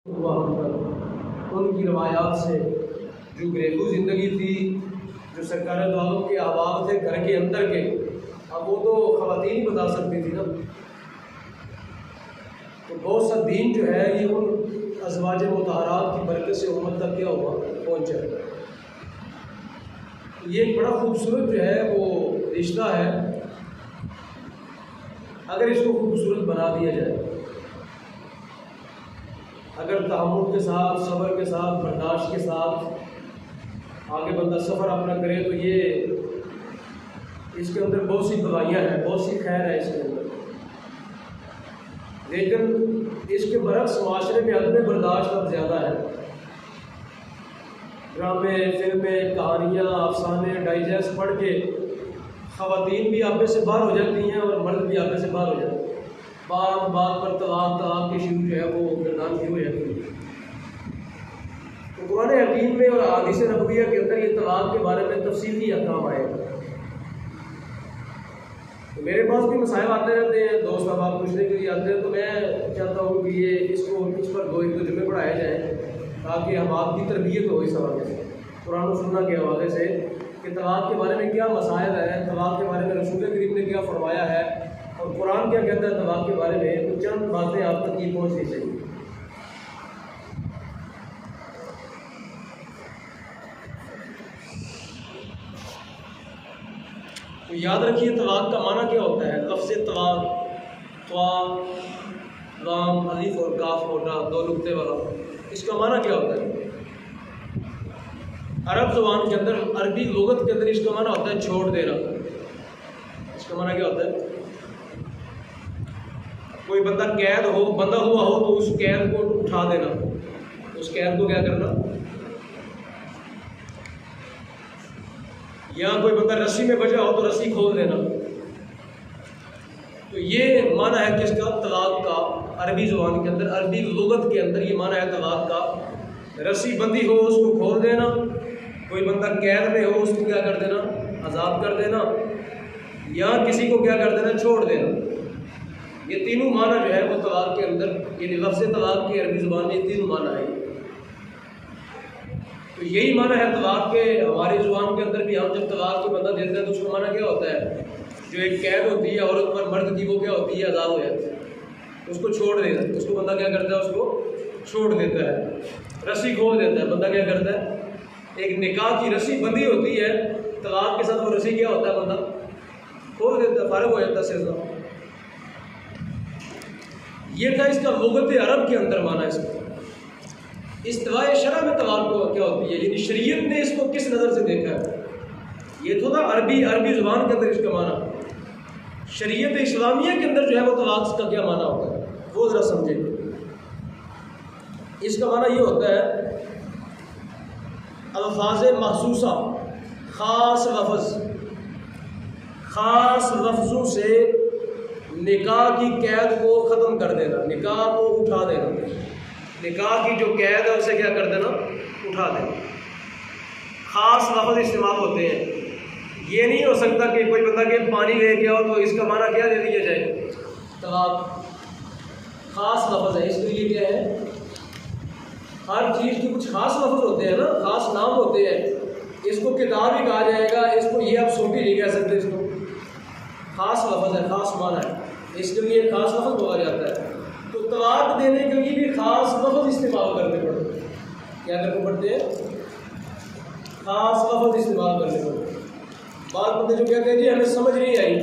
ہوا ہم تک ان کی روایات سے جو گھریلو زندگی تھی، جو سرکار دو عالم کے احباب تھے گھر کے اندر کے، اب وہ تو خواتین ہی بتا سکتی تھی نا. تو بہت سا دین جو ہے یہ ان ازواج مطہرات کی برکت سے امت تک کیا ہوا پہنچا. یہ ایک بڑا خوبصورت جو ہے وہ رشتہ ہے اگر اس کو خوبصورت بنا دیا جائے، اگر تحمل کے ساتھ، صبر کے ساتھ، برداشت کے ساتھ آگے بندہ سفر اپنا کرے تو یہ اس کے اندر بہت سی دوائیاں ہیں، بہت سی خیر ہے اس کے اندر. لیکن اس کے برعکس معاشرے میں عدم برداشت اب زیادہ ہے. ڈرامے، فلمیں، کہانیاں، افسانے، ڈائجسٹ پڑھ کے خواتین بھی آپے سے باہر ہو جاتی ہیں اور مرد بھی آپے سے باہر ہو جاتے ہیں. بات بات پر طلاق کی شروع جو ہے وہ گردان شروع ہو جاتی ہے. تو قرآن حکیم میں اور احادیث نبویہ کے اندر یہ طلاق کے بارے میں تفصیلی احکام آئے گا. تو میرے پاس بھی مسائل آتے رہتے ہیں، دوست احباب پوچھنے کے لیے آتے ہیں، تو میں چاہتا ہوں کہ یہ اس پر دو جمعے پڑھائے جائیں تاکہ ہم آپ کی تربیت ہو اس حوالے سے، قرآن و سنت کے حوالے سے کہ طلاق کے بارے میں کیا مسائل ہیں، طلاق کے بارے میں رسول کریم نے کیا فرمایا ہے اور قرآن کیا کہتا ہے طلاق کے بارے میں. تو چند باتیں آپ تک یہ پہنچنی چاہیے. تو یاد رکھیے طلاق کا معنی کیا ہوتا ہے. لفظ طلاق، طاء، لام، الف اور کاف موٹا دو نقطے والا، اس کا معنی کیا ہوتا ہے؟ عرب زبان کے اندر، عربی لغت کے اندر اس کا معنی ہوتا ہے چھوڑ دینا. اس کا معنی کیا ہوتا ہے؟ کوئی بندہ قید ہو، بندہ ہوا ہو تو اس قید کو اٹھا دینا، اس قید کو کیا کرنا. یا کوئی بندہ رسی میں بجا ہو تو رسی کھول دینا. تو یہ معنی ہے کس کا؟ طلاق کا. عربی زبان کے اندر، عربی لغت کے اندر یہ معنی ہے طلاق کا. رسی بندی ہو اس کو کھول دینا، کوئی بندہ قید میں ہو اس کو کیا کر دینا؟ عذاب کر دینا، یا کسی کو کیا کر دینا؟ چھوڑ دینا. یہ تینوں معنی جو ہے وہ طلاق کے اندر، یعنی لفظ طلاق کی عربی زبان میں یہ تینوں معنی ہے. تو یہی معنی ہے طلاق کے ہماری زبان کے اندر بھی. ہم جب طلاق کو بندہ دیتے ہیں تو اس کا معنی کیا ہوتا ہے؟ جو ایک قید ہوتی ہے عورت پر مرد کی، وہ کیا ہوتی ہے؟ آزاد ہو جاتی ہے. اس کو چھوڑ دیتا ہے، اس کو بندہ کیا کرتا ہے؟ اس کو چھوڑ دیتا ہے، رسی کھول دیتا ہے. بندہ کیا کرتا ہے؟ ایک نکاح کی رسی بندی ہوتی ہے، طلاق کے ساتھ وہ رسی کیا ہوتا ہے؟ بندہ کھول دیتا ہے، فارغ ہو جاتا ہے سلسلہ. یہ تھا اس کا لغت عرب کے اندر معنی. اس کا استواء شرع میں طلاق کو کیا ہوتی ہے، یعنی شریعت نے اس کو کس نظر سے دیکھا ہے. یہ تو تھا عربی زبان کے اندر اس کا معنی. شریعت اسلامیہ کے اندر جو ہے وہ طلاق کا کیا معنی ہوتا ہے وہ ذرا سمجھیں. اس کا معنی یہ ہوتا ہے الفاظ مخصوصہ، خاص لفظوں سے نکاح کی قید کو ختم کر دینا، نکاح کو اٹھا دینا. نکاح کی جو قید ہے اسے کیا کر دینا؟ اٹھا دینا. خاص لفظ استعمال ہوتے ہیں. یہ نہیں ہو سکتا کہ کوئی بندہ کہ پانی لے کے آؤ تو اس کا معنی کیا دے دیا جائے؟ طلاق. خاص لفظ ہے، اس لیے کیا ہے؟ ہر چیز کے کچھ خاص لفظ ہوتے ہیں نا، خاص نام ہوتے ہیں. اس کو کتاب ہی کہا جائے گا، اس کو یہ آپ سوٹی نہیں کہہ سکتے. اس کو خاص لفظ ہے، خاص معنی ہے، اس کے لیے خاص لفظ بولا جاتا ہے. تو طلاق دینے کے لیے بھی خاص لفظ استعمال کرنے پڑتے ہیں. کیا کرنے پڑتے ہیں؟ خاص لفظ استعمال کرنے پڑتے ہیں. بعض بندے جو کہتے ہیں جی ہمیں سمجھ نہیں آئی،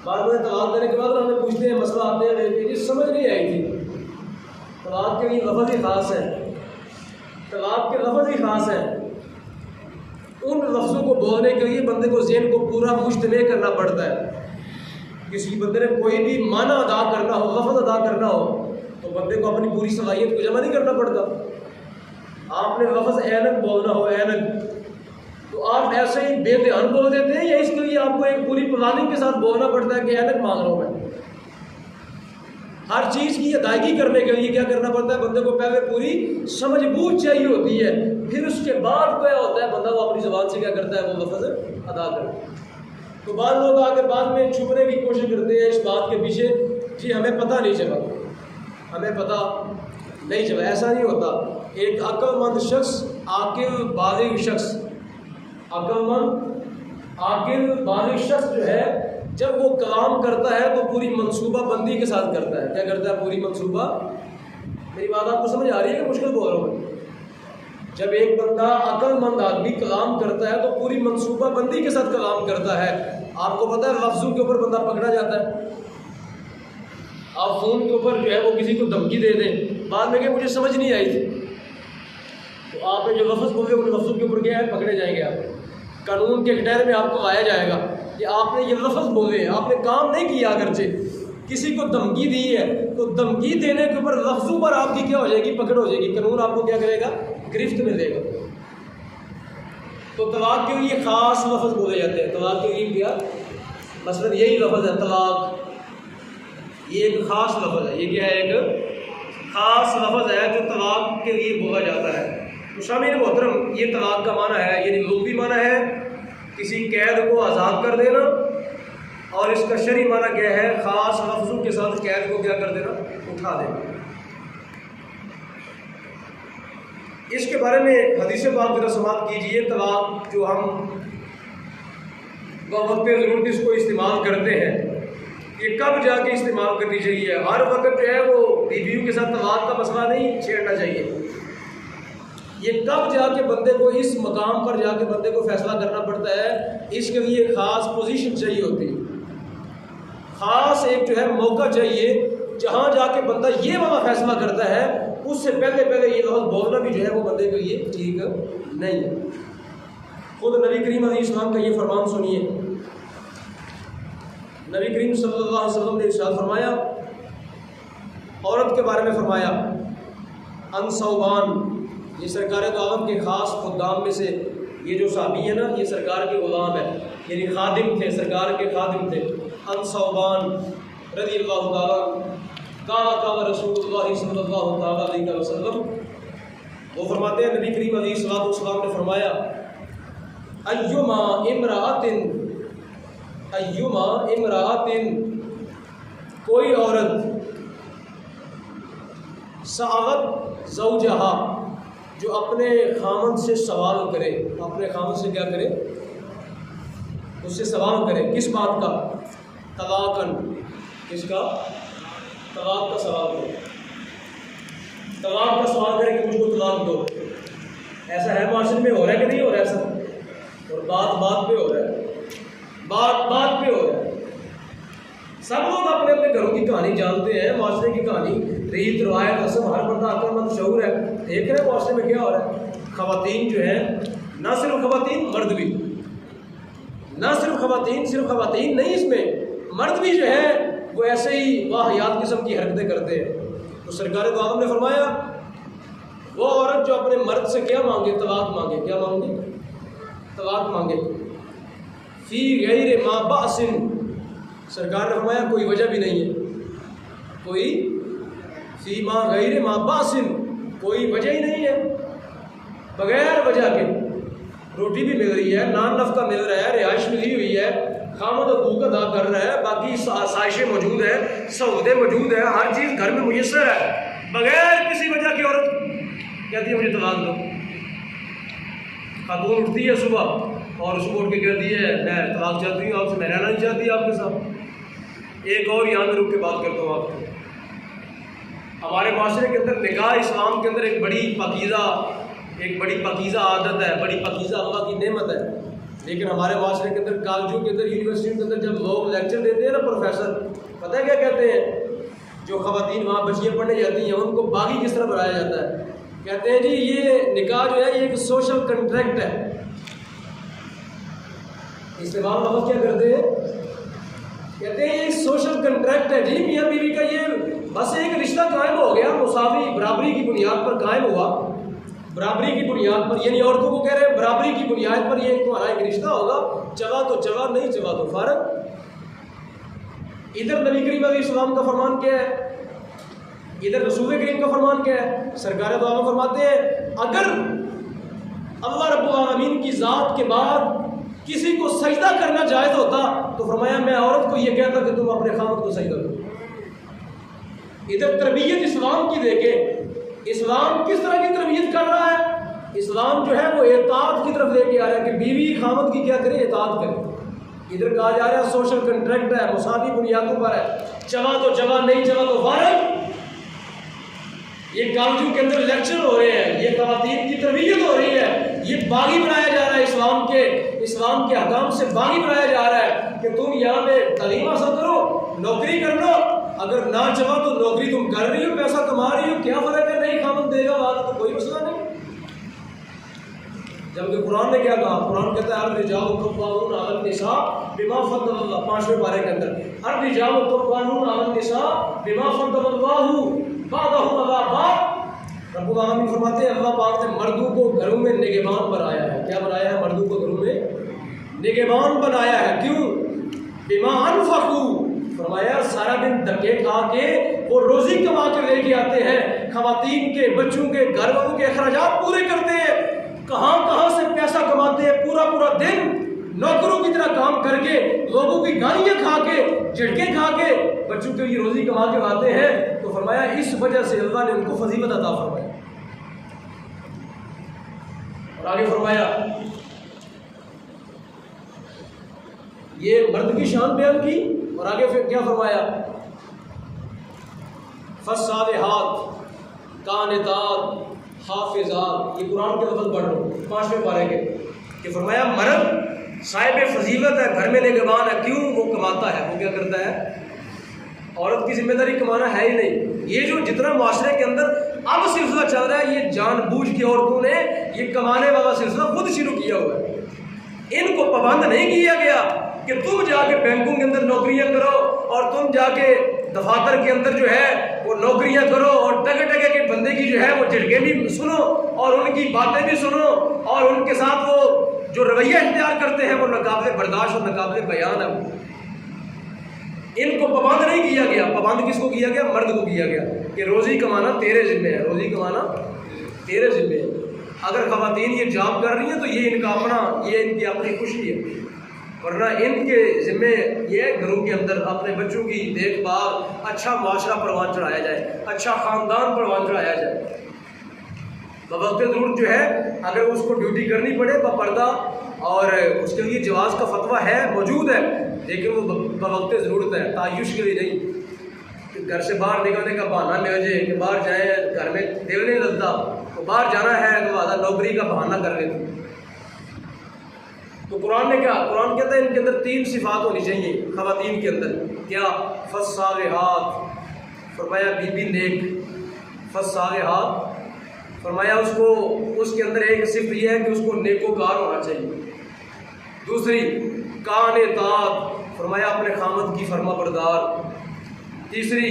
بعض بندے طلاق دینے کے بعد ہمیں پوچھتے ہیں، مسئلہ آتے ہیں کہ جی سمجھ نہیں آئی تھی. طلاق کے لیے لفظ ہی خاص ہے، طلاق کے لفظ ہی خاص ہیں. ان لفظوں کو بولنے کے لیے بندے کو ذہن کو پورا مجتمع کرنا پڑتا ہے. کسی بندے نے کوئی بھی معنی ادا کرنا ہو، لفظ ادا کرنا ہو، تو بندے کو اپنی پوری صلاحیت کو جمع نہیں کرنا پڑتا. آپ نے لفظ اینک بولنا ہو، اینک، تو آپ ایسے ہی بے دھیان بول دیتے ہیں، یا اس کے لیے آپ کو ایک پوری پلاننگ کے ساتھ بولنا پڑتا ہے کہ اینک مانگ رہا ہوں میں. ہر چیز کی ادائیگی کرنے کے لیے کیا کرنا پڑتا ہے؟ بندے کو پہلے پوری سمجھ بوجھ چاہیے ہوتی ہے، پھر اس کے بعد کیا ہوتا ہے؟ بندہ وہ اپنی زبان سے کیا کرتا ہے؟ وہ لفظ ادا کرتا ہے. تو بعض لوگ آگے بعد میں چھپنے کی کوشش کرتے ہیں اس بات کے پیچھے، جی ہمیں پتہ نہیں چلا، ہمیں پتہ نہیں چلا، ایسا نہیں ہوتا. ایک عقل مند شخص، عاقل بالغ شخص، عقل مند عاقل بالغ شخص جو ہے جب وہ کلام کرتا ہے تو پوری منصوبہ بندی کے ساتھ کرتا ہے. کیا کرتا ہے؟ پوری منصوبہ. میری بات آپ کو سمجھ آ رہی ہے کہ مشکل بول رہا ہوں؟ جب ایک بندہ عقل مند آدمی کلام کرتا ہے تو پوری منصوبہ بندی کے ساتھ کلام کرتا ہے. آپ کو پتہ ہے لفظوں کے اوپر بندہ پکڑا جاتا ہے. آپ فون کے اوپر جو ہے وہ کسی کو دھمکی دے دیں، بعد میں کہ مجھے سمجھ نہیں آئی تھی، تو آپ نے جو لفظ بولے ان لفظوں کے اوپر کیا ہے پکڑے جائیں گے. آپ قانون کے ڈیر میں آپ کو آیا جائے گا کہ آپ نے یہ لفظ بولے، آپ نے کام نہیں کیا. اگرچہ کسی کو دھمکی دی ہے تو دھمکی دینے کے اوپر لفظوں پر آپ کی کیا ہو جائے گی؟ پکڑ ہو جائے گی. قانون آپ کو کیا کرے گا؟ گرفت میں لے گا. تو طلاق کے لیے خاص لفظ بولے جاتے ہیں. طلاق کے لیے کیا مثلاً یہی لفظ ہے طلاق، یہ ایک خاص لفظ ہے. یہ کیا ہے؟ ایک خاص لفظ ہے جو طلاق کے لیے بولا جاتا ہے. تو شامعین محترم، یہ طلاق کا معنی ہے، یعنی لغوی معنی ہے کسی قید کو آزاد کر دینا، اور اس کا شرعی معنی کیا ہے؟ خاص لفظوں کے ساتھ قید کو کیا کر دینا؟ اٹھا دینا. اس کے بارے میں حدیث پاک کی سماعت کیجیے. طلاق جو ہم وقت ضرورت اس کو استعمال کرتے ہیں، یہ کب جا کے استعمال کرنی چاہیے؟ ہر وقت جو ہے وہ بیویوں کے ساتھ طلاق کا مسئلہ نہیں چھیڑنا چاہیے. یہ کب جا کے بندے کو اس مقام پر جا کے بندے کو فیصلہ کرنا پڑتا ہے؟ اس کے لیے خاص پوزیشن چاہیے ہوتی ہے، خاص ایک جو ہے موقع چاہیے جہاں جا کے بندہ یہ والا فیصلہ کرتا ہے. اس سے پہلے یہ لفظ بولنا بھی جو ہے وہ بندے کے لیے ٹھیک نہیں ہے. خود نبی کریم علیہ السلام کا یہ فرمان سنیے. نبی کریم صلی اللہ علیہ وسلم نے ارشاد فرمایا، عورت کے بارے میں فرمایا، ان ثوبان، یہ سرکار دو عالم کے خاص خدام میں سے یہ جو صحابی ہے نا، یہ سرکار کے غلام ہے، یعنی خادم تھے، سرکار کے خادم تھے. ان ثوبان رضی اللہ تعالیٰ قال رسول اللہ صلی اللہ تعالیٰ علیہ وسلم، وہ فرماتے ہیں نبی کریم علیہ السلام نے فرمایا، ایما امرأۃ، کوئی عورت، سألت زوجہا، جو اپنے خامند سے سوال کرے، اپنے خامند سے کیا کرے؟ اس سے سوال کرے. کس بات کا؟ طلاقاً. کس کا؟ طلاق کا سوال کرے. طلاق کا سوال کرے کہ مجھ کو طلاق دو. ایسا ہے معاشرے میں؟ ہو رہا ہے کہ نہیں ہو رہا ہے؟ ایسا اور بات پہ ہو رہا ہے، بات پہ ہو رہا ہے. سب لوگ اپنے اپنے گھروں کی کہانی جانتے ہیں، معاشرے کی کہانی، ریت روایت، رسم، ہر بندہ عقل مند شعور ہے. دیکھ رہے ہیں معاشرے میں کیا ہو رہا ہے. خواتین جو ہیں، نہ صرف خواتین، مرد بھی، نہ صرف خواتین نہیں، اس میں مرد بھی جو ہے وہ ایسے ہی واہیات قسم کی حرکتیں کرتے ہیں. تو سرکار دو عالم نے فرمایا، وہ عورت جو اپنے مرد سے کیا مانگے؟ طلاق مانگے. کیا مانگے؟ طلاق مانگے. فی غیر ما بأس، سرکار نے فرمایا کوئی وجہ بھی نہیں ہے، کوئی فی ما غیر ما بأس، کوئی وجہ ہی نہیں ہے، بغیر وجہ کے. روٹی بھی مل رہی ہے، نان نفقہ مل رہا ہے، رہائش ملی ہوئی ہے، خامد حقوق ادا کر رہا ہے، باقی آسائشیں موجود ہیں، سہولتیں موجود ہیں، ہر چیز گھر میں میسر ہے، بغیر کسی وجہ کی عورت کہتی ہے مجھے طلاق دو. خاتون اٹھتی ہے صبح اور صبح اٹھ کے کہتی ہے میں طلاق چاہتی ہوں، آپ سے میں رہنا نہیں چاہتی آپ کے ساتھ. ایک اور یہاں میں رک کے بات کرتا ہوں آپ کو. ہمارے معاشرے کے اندر نکاح اسلام کے اندر ایک بڑی پاکیزہ عادت ہے، بڑی پاکیزہ اللہ کی نعمت ہے. لیکن ہمارے معاشرے کے اندر، کالجوں کے اندر، یونیورسٹیوں کے اندر جب لوگ لیکچر دیتے ہیں نا، پروفیسر، پتہ ہے کیا کہتے ہیں؟ جو خواتین وہاں بچیاں پڑھنے جاتی ہیں ان کو باغی کس طرح بنایا جاتا ہے. کہتے ہیں جی یہ نکاح جو ہے یہ ایک سوشل کنٹریکٹ ہے. استعمال لفظ کیا کرتے ہیں؟ کہتے ہیں یہ ایک سوشل کنٹریکٹ ہے. جی میاں بیوی کا یہ بس ایک رشتہ قائم ہو گیا، مساوی برابری کی بنیاد پر قائم ہوا، برابری کی بنیاد پر، یعنی عورتوں کو کہہ رہے ہیں برابری کی بنیاد پر یہ تمہارا ایک رشتہ ہوگا، چلا تو چلا، نہیں چلا تو فارغ. ادھر نبی کریم علیہ السلام کا فرمان کیا ہے؟ ادھر رسول کریم کا فرمان کیا ہے؟ سرکار دو عالم فرماتے ہیں اگر اللہ رب العالمین کی ذات کے بعد کسی کو سجدہ کرنا جائز ہوتا تو فرمایا میں عورت کو یہ کہتا کہ تم اپنے خامد کو سجدہ کرو. ادھر تربیت اسلام کی دیکھیں، اسلام کس طرح کی تربیت کر رہا ہے؟ اسلام جو ہے وہ اطاعت کی طرف لے کے آ رہا ہے کہ بیوی خاوند کی کیا کرے؟ اطاعت کرے۔ ادھر کہا جا رہا ہے سوشل کنٹریکٹ ہے، مساوی بنیادوں پر ہے، چوا تو چوا، نہیں چوا تو فارغ۔ یہ کالجوں کے اندر لیکچر ہو رہے ہیں، یہ خواتین کی تربیت ہو رہی ہے، یہ باغی بنایا جا رہا ہے، اسلام کے احکام سے باغی بنایا جا رہا ہے کہ تم یہاں پہ تعلیم حاصل کرو، نوکری کر لو، اگر نہ چاہو تو نوکری تم کر رہی ہو، پیسہ کما رہی ہو، کیا فرق ہے؟ نہیں خامد دے گا وہاں تو کوئی مسئلہ نہیں۔ جبکہ قرآن نے کیا کہا؟ قرآن کہتا ہے الرجال قوامون علی النساء بما فضل اللہ، 5ویں پارے کے اندر الرجال قوامون علی النساء بما فضل اللہ بعضهم علی بعض۔ رب العالمین فرماتے ہیں اللہ پاک نے مردوں کو گھروں میں نگہبان بنایا ہے۔ کیا بنایا ہے؟ مردوں کو گھروں میں نگہبان بنایا ہے۔ کیوں؟ بما انفقوا، فرمایا سارا دن دھکے کھا کے وہ روزی کما کے لے کے آتے ہیں، خواتین کے، بچوں کے، گھر والوں کے اخراجات پورے کرتے ہیں، کہاں سے پیسہ کماتے ہیں، پورا دن نوکروں کی طرح کام کر کے، لوگوں کی گالیاں کھا کے، جھٹکے کھا کے بچوں کے لیے روزی کما کے آتے ہیں۔ تو فرمایا اس وجہ سے اللہ نے ان کو فضیلت عطا فرمائی۔ اور آگے فرمایا یہ مرد کی شان بیان کی، اور آگے پھر کیا فرمایا؟ فالصالحات قانتات حافظات، یہ قرآن کے لفظ پڑھ رہا ہوں 5ویں پارے کے، کہ فرمایا مرد صاحب فضیلت ہے، گھر میں نگہبان ہے۔ کیوں؟ وہ کماتا ہے، وہ کیا کرتا ہے؟ عورت کی ذمہ داری کمانا ہے ہی نہیں۔ یہ جو جتنا معاشرے کے اندر اب سلسلہ چل رہا ہے، یہ جان بوجھ کے عورتوں نے یہ کمانے والا سلسلہ خود شروع کیا ہوا ہے۔ ان کو پابند نہیں کیا گیا کہ تم جا کے بینکوں کے اندر نوکریاں کرو، اور تم جا کے دفاتر کے اندر جو ہے وہ نوکریاں کرو، اور ٹگے کے بندے کی جو ہے وہ جھٹکے بھی سنو، اور ان کی باتیں بھی سنو، اور ان کے ساتھ وہ جو رویہ اختیار کرتے ہیں وہ ناقابل برداشت اور ناقابل بیان ہے۔ ان کو پابند نہیں کیا گیا۔ پابند کس کو کیا گیا؟ مرد کو کیا گیا کہ روزی کمانا تیرے ذمہ ہے، روزی کمانا تیرے ذمہ ہے۔ اگر خواتین یہ جاب کر رہی ہیں تو یہ ان کا اپنا، یہ ان کی اپنی خوشی ہے، ورنہ ان کے ذمہ یہ ہے گھروں کے اندر اپنے بچوں کی دیکھ بھال، اچھا معاشرہ پروان چڑھایا جائے، اچھا خاندان پروان چڑھایا جائے۔ بوقت ضرورت جو ہے اگر اس کو ڈیوٹی کرنی پڑے بپردہ، اور اس کے لیے جواز کا فتویٰ ہے، موجود ہے، لیکن وہ بوقت ضرورت ہے، تعیش کے لیے نہیں کہ گھر سے باہر نکلنے کا بہانہ لے جائے کہ باہر جائیں، گھر میں دل نہیں لگتا تو باہر جانا ہے تو آدھا نوکری کا بہانہ کر لیتے۔ تو قرآن نے کیا؟ قرآن کہتا ہے ان کے اندر 3 صفات ہونی چاہیے خواتین کے اندر۔ کیا؟ فالصالحات، فرمایا بی بی نیک، فالصالحات فرمایا اس کے اندر ایک صفت یہ ہے کہ اس کو نیکوکار ہونا چاہیے۔ دوسری قانتات، فرمایا اپنے خامد کی فرما بردار۔ تیسری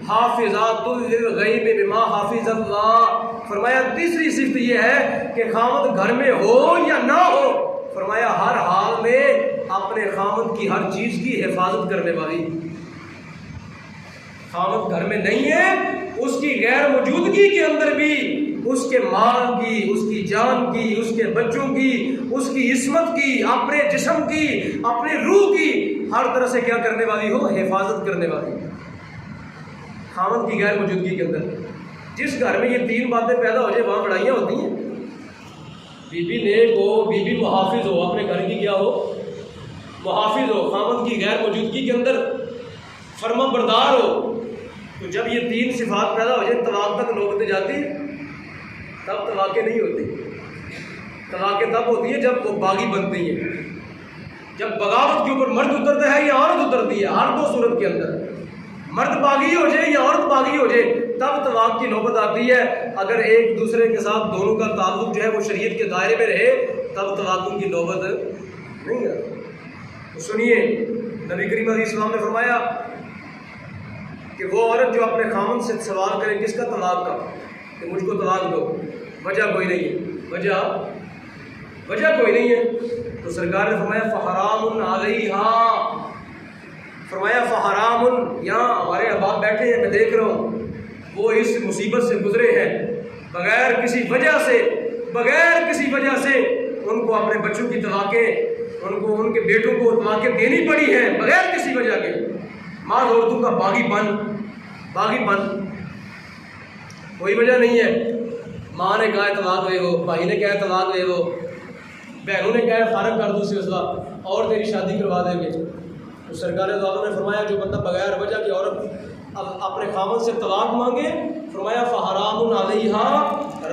حافظات للغیب بما حافظ اللہ، فرمایا تیسری صفت یہ ہے کہ خامد گھر میں ہو یا نہ ہو، فرمایا ہر حال میں اپنے خامد کی ہر چیز کی حفاظت کرنے والی۔ خامد گھر میں نہیں ہے، اس کی غیر موجودگی کے اندر بھی اس کے مال کی، اس کی جان کی، اس کے بچوں کی، اس کی عصمت کی، اپنے جسم کی، اپنے روح کی، ہر طرح سے کیا کرنے والی ہو؟ حفاظت کرنے والی۔ خامد کی غیر موجودگی کے اندر جس گھر میں یہ 3 باتیں پیدا ہو جائے وہاں لڑائیاں ہوتی ہیں۔ بی بی نیک ہو، بی بی محافظ ہو، اپنے گھر کی کیا ہو؟ محافظ ہو، خامد کی غیر موجودگی کے اندر فرما بردار ہو، تو جب یہ 3 صفات پیدا ہو جائے طلاق تک نوبت جاتی، تب طلاقیں نہیں ہوتی۔ طلاقیں تب ہوتی ہیں جب وہ باغی بنتی ہیں، جب بغاوت کے اوپر مرد اترتا ہے یا عورت اترتی ہے۔ ہر 2 صورت کے اندر مرد باغی ہو جائے یا عورت باغی ہو جائے تب طلاق کی نوبت آتی ہے۔ اگر ایک دوسرے کے ساتھ دونوں کا تعلق جو ہے وہ شریعت کے دائرے میں رہے تب طلاقوں کی نوبت نہیں آتی۔ تو سنیے نبی کریم علیہ السلام نے فرمایا کہ وہ عورت جو اپنے خامن سے سوال کرے کس کا طلاق کا، کہ مجھ کو طلاق دو، وجہ کوئی نہیں ہے، وجہ کوئی نہیں ہے، تو سرکار نے فرمایا فحرام علیہا، فرمایا فحرام، یہاں ہمارے احباب بیٹھے ہیں، میں دیکھ رہا ہوں وہ اس مصیبت سے گزرے ہیں، بغیر کسی وجہ سے ان کو اپنے بچوں کی طلاقیں، ان کے بیٹوں کو طلاقیں دینی پڑی ہیں بغیر کسی وجہ کے۔ ماں عورتوں کا باغی بن، کوئی وجہ نہیں ہے. ماں نے کہا ہے طلاق دے دو، بھائی نے کہا ہے طلاق دے دو، بہنوں نے کہا ہے فارغ کر دو اس وقت اور تیری شادی کروا دیں گے. تو سرکار دو عالم نے فرمایا جو بندہ بغیر وجہ کی عورت اپنے خاوند سے طلاق مانگے، فرمایا فحرام علیہا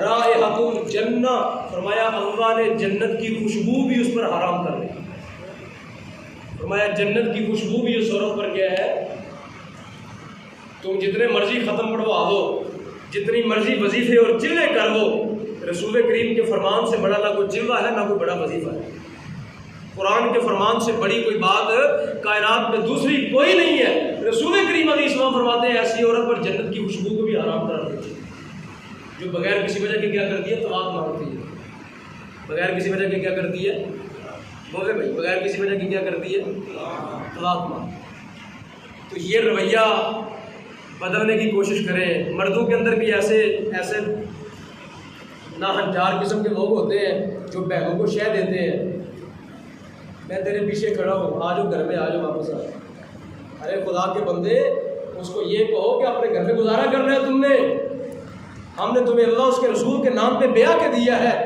رائحۃ الجنہ، فرمایا اللہ نے جنت کی خوشبو بھی اس پر حرام کر دی. فرمایا جنت کی خوشبو بھی اس عورت پر کیا ہے. تم جتنے مرضی ختم پڑھوا دو، جتنی مرضی وظیفے اور چلے کر دو، رسول کریم کے فرمان سے بڑا نہ کوئی چلہ ہے نہ کوئی بڑا وظیفہ ہے. قرآن کے فرمان سے بڑی کوئی بات کائنات میں دوسری کوئی نہیں ہے. رسول کریم علیہ السلام فرماتے ہیں ایسی عورت پر جنت کی خوشبو کو بھی حرام کر دیتی ہے جو بغیر کسی وجہ کے کیا کرتی ہے، طلاق مانگتی ہے. بغیر کسی وجہ کے کیا کرتی ہے، بولے بھائی، بغیر کسی وجہ کی کیا کرتی ہے، طلاق مانگ. تو یہ رویہ بدلنے کی کوشش کریں. مردوں کے اندر بھی ایسے ناہنجار قسم کے لوگ ہوتے ہیں جو بہنوں کو شہ دیتے ہیں، میں تیرے پیچھے کھڑا ہوں، آ جاؤ گھر میں، آ جاؤ واپس آ. ارے خدا کے بندے، اس کو یہ کہو کہ اپنے گھر میں گزارا کرنا ہے تم نے. ہم نے تمہیں اللہ اس کے رسول کے نام پہ بیعت کے دیا ہے،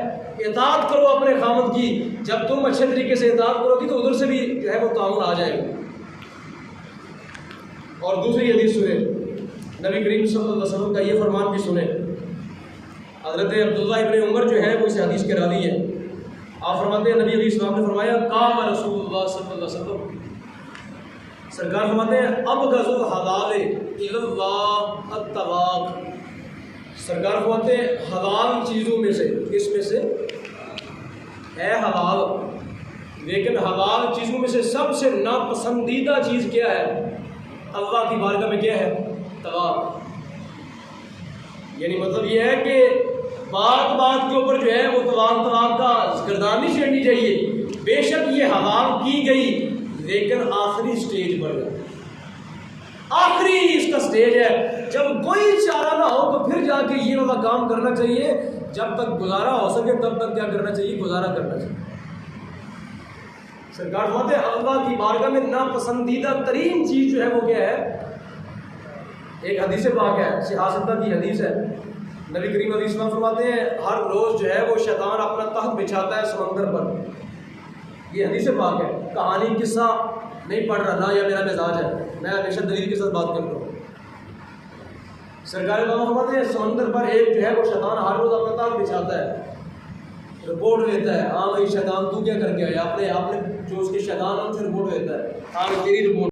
اطاعت کرو اپنے خاوند کی. جب تم اچھے طریقے سے اطاعت کرو گی تو ادھر سے بھی جو ہے وہ تعاون آ جائے گا. اور دوسری حدیث سنیں، نبی کریم صلی اللہ علیہ وسلم کا یہ فرمان بھی سنیں. حضرت عبداللہ ابن عمر جو ہے وہ اس حدیث کے راوی ہیں. آپ فرماتے ہیں نبی علیہ السلام نے فرمایا قام رسول اللہ صلی اللہ علیہ وسلم، سرکار فرماتے ہیں ابغض الحلال الی اللہ الطلاق. سرکار فرماتے ہیں حلال چیزوں میں سے، کس میں سے ہے حلال، لیکن حلال چیزوں میں سے سب سے ناپسندیدہ چیز کیا ہے اللہ کی بارگاہ میں، کیا ہے، طلاق. یعنی مطلب یہ ہے کہ بات بات کے اوپر جو ہے وہ طلاق کا گردان نہیں چھیڑنی چاہیے. بے شک یہ حلال کی گئی لیکن آخری سٹیج پر گئی، آخری اس کا سٹیج ہے. جب کوئی چارہ نہ ہو تو پھر جا کے یہ والا کام کرنا چاہیے. جب تک گزارا ہو سکے تب تک کیا کرنا چاہیے، گزارا کرنا چاہیے. سرکار فرماتے ہیں اللہ کی بارگاہ میں ناپسندیدہ ترین چیز جو ہے وہ کیا ہے. ایک حدیث پاک ہے، صحاح کی حدیث ہے. نبی کریم علیہ السلام فرماتے ہیں ہر روز جو ہے وہ شیطان اپنا تخت بچھاتا ہے سمندر پر. یہ حدیث پاک ہے، کہانی قصہ نہیں پڑھ رہا تھا، یا میرا مزاج ہے، میں ہمیشہ دلیل کے ساتھ بات کرتا ہوں. سرکار فرماتے ہیں سمندر پر ایک جو ہے وہ شیطان ہر روز اپنا تخت بچھاتا ہے، رپورٹ لیتا ہے. ہاں بھائی شیطان تو کیا کر کے آیا، آپ نے جو اس کے شیطان ان سے رپورٹ لیتا ہے، ہاں تیری رپورٹ